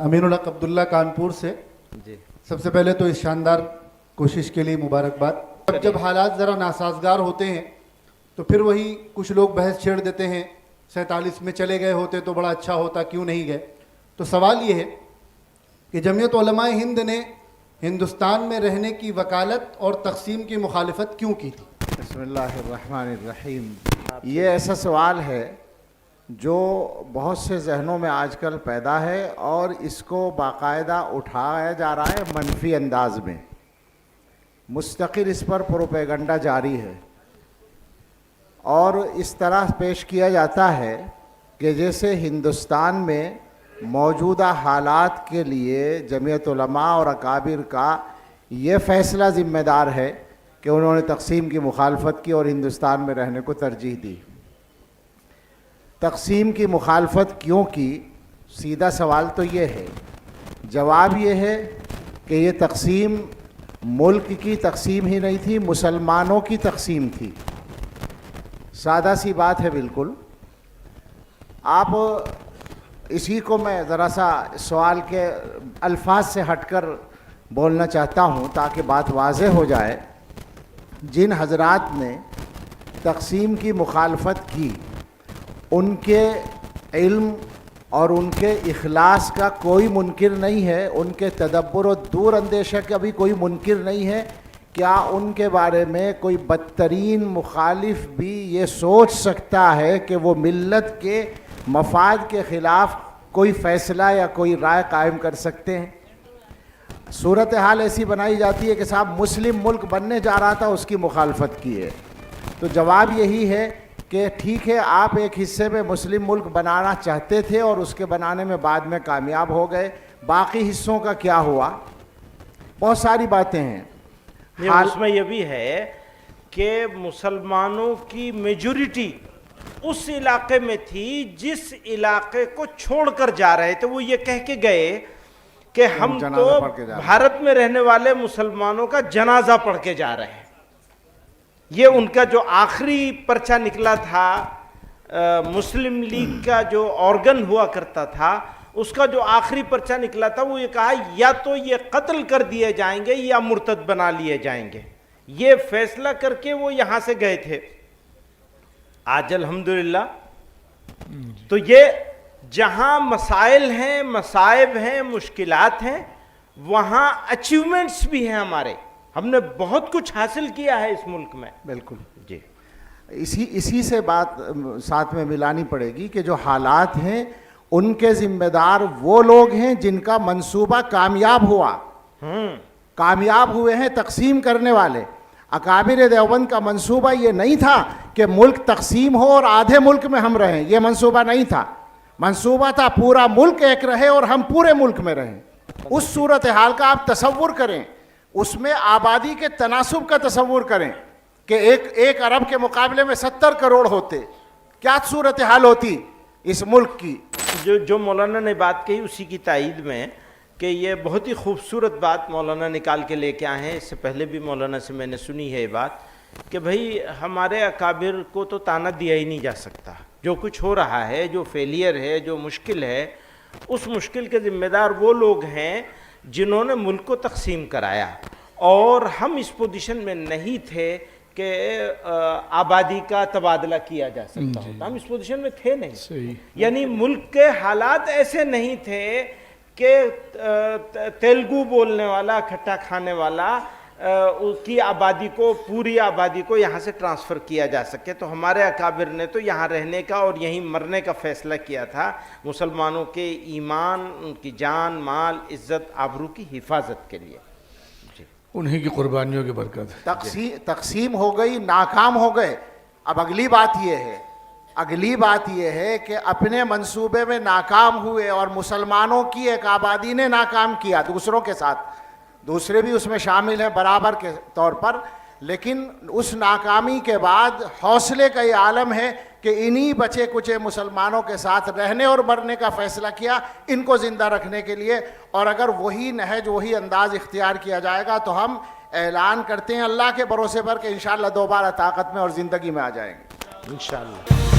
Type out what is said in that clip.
अमीन उल हक अब्दुल्ला कानपुर से। जी सबसे पहले तो इस शानदार कोशिश के लिए मुबारकबाद। जब हालात ज़रा नासाजगार होते हैं तो फिर वही कुछ लोग बहस छेड़ देते हैं, 47 में चले गए होते तो बड़ा अच्छा होता, क्यों नहीं गए। तो सवाल ये है कि जमीयत उलमाए हिंद ने हिंदुस्तान में रहने की वकालत और तकसीम की मुखालिफत क्यों की थी? बिस्मिल्लाहिर्रहमानिर्रहीम। ये ऐसा सवाल है जो बहुत से जहनों में आजकल पैदा है और इसको बाकायदा उठाया जा रहा है मनफी अंदाज में। मुस्तकिल इस पर प्रोपेगंडा जारी है और इस तरह पेश किया जाता है कि जैसे हिंदुस्तान में मौजूदा हालात के लिए जमीयत उलमा और अकाबिर का ये फ़ैसला ज़िम्मेदार है कि उन्होंने तक़सीम की मुखालफत की और हिंदुस्तान में रहने को तरजीह दी। तक़सीम की मुखालफत क्यों की? सीधा सवाल तो ये है। जवाब ये है कि ये तक़सीम मुल्क की तक़सीम ही नहीं थी, मुसलमानों की तक़सीम थी। सादा सी बात है बिल्कुल। आप इसी को मैं ज़रा सा सवाल के अल्फाज से हटकर बोलना चाहता हूँ ताकि बात वाज़ेह हो जाए। जिन हज़रात ने तक़सीम की मुखालफत की उनके इल्म और उनके इखलास का कोई मुनकिर नहीं है, उनके तदब्बर और दूर अंदेशा का भी कोई मुनकिर नहीं है। क्या उनके बारे में कोई बदतरीन मुखालिफ भी ये सोच सकता है कि वो मिल्लत के मफाद के ख़िलाफ़ कोई फ़ैसला या कोई राय कायम कर सकते हैं? सूरत हाल ऐसी बनाई जाती है कि साहब मुस्लिम मुल्क बनने जा रहा था, उसकी मुखालफत की है। तो जवाब यही है कि ठीक है, आप एक हिस्से में मुस्लिम मुल्क बनाना चाहते थे और उसके बनाने में बाद में कामयाब हो गए, बाकी हिस्सों का क्या हुआ? बहुत सारी बातें हैं। उसमें यह भी है कि मुसलमानों की मेजॉरिटी उस इलाके में थी जिस इलाके को छोड़कर जा रहे थे। वो ये कह के गए कि हम तो भारत में रहने वाले मुसलमानों का जनाजा पढ़ के जा रहे हैं। ये उनका जो आखिरी पर्चा निकला था, मुस्लिम लीग का जो ऑर्गन हुआ करता था, उसका जो आखिरी पर्चा निकला था वो ये कहा या तो ये कत्ल कर दिए जाएंगे या मुर्तद बना लिए जाएंगे। ये फैसला करके वो यहां से गए थे। आज अल्हम्दुलिल्लाह तो ये जहां मसाइल हैं, मसाइब हैं, मुश्किलात हैं, वहां अचीवमेंट्स भी हैं हमारे। हमने बहुत कुछ हासिल किया है इस मुल्क में। बिल्कुल जी। इसी से बात साथ में मिलानी पड़ेगी कि जो हालात हैं उनके ज़िम्मेदार वो लोग हैं जिनका मंसूबा कामयाब हुआ। कामयाब हुए हैं तक़सीम करने वाले। अकाबिर देवबंद का मंसूबा ये नहीं था कि मुल्क तक़सीम हो और आधे मुल्क में हम रहें, ये मंसूबा नहीं था। मंसूबा था पूरा मुल्क एक रहे और हम पूरे मुल्क में रहें। उस सूरत हाल का आप तसव्वुर करें, उसमें आबादी के तनासुब का तसव्वुर करें कि एक अरब के मुकाबले में 70 करोड़ होते, क्या सूरत हाल होती इस मुल्क की। जो मौलाना ने बात कही उसी की तायीद में कि ये बहुत ही खूबसूरत बात मौलाना निकाल के लेके आए हैं। इससे पहले भी मौलाना से मैंने सुनी है ये बात कि भाई हमारे अकाबिर को तो ताना दिया ही नहीं जा सकता। जो कुछ हो रहा है, जो फेलियर है, जो मुश्किल है, उस मुश्किल के ज़िम्मेदार वो लोग हैं जिन्होंने मुल्क को तक़सीम कराया। और हम इस पोजीशन में नहीं थे कि आबादी का तबादला किया जा सकता होता। हम इस पोजीशन में थे नहीं। यानी मुल्क के हालात ऐसे नहीं थे कि तेलुगु बोलने वाला, खट्टा खाने वाला उसकी आबादी को, पूरी आबादी को यहाँ से ट्रांसफ़र किया जा सके। तो हमारे अकाबिर ने तो यहाँ रहने का और यहीं मरने का फ़ैसला किया था, मुसलमानों के ईमान, उनकी जान, माल, इज़्ज़त, आबरू की हिफाजत के लिए। उन्हीं की कुर्बानियों की बरकत। तक़सीम हो गई, नाकाम हो गए। अब अगली बात यह है कि अपने मंसूबे में नाकाम हुए और मुसलमानों की एक आबादी ने नाकाम किया दूसरों के साथ। दूसरे भी उसमें शामिल हैं बराबर के तौर पर, लेकिन उस नाकामी के बाद हौसले का ये आलम है कि इन्हीं बचे कुचे मुसलमानों के साथ रहने और मरने का फ़ैसला किया, इनको ज़िंदा रखने के लिए। और अगर वही नहज, वही अंदाज़ इख्तियार किया जाएगा तो हम ऐलान करते हैं अल्लाह के भरोसे पर कि इंशाअल्लाह दोबारा ताकत में और ज़िंदगी में आ जाएंगे इंशाअल्लाह।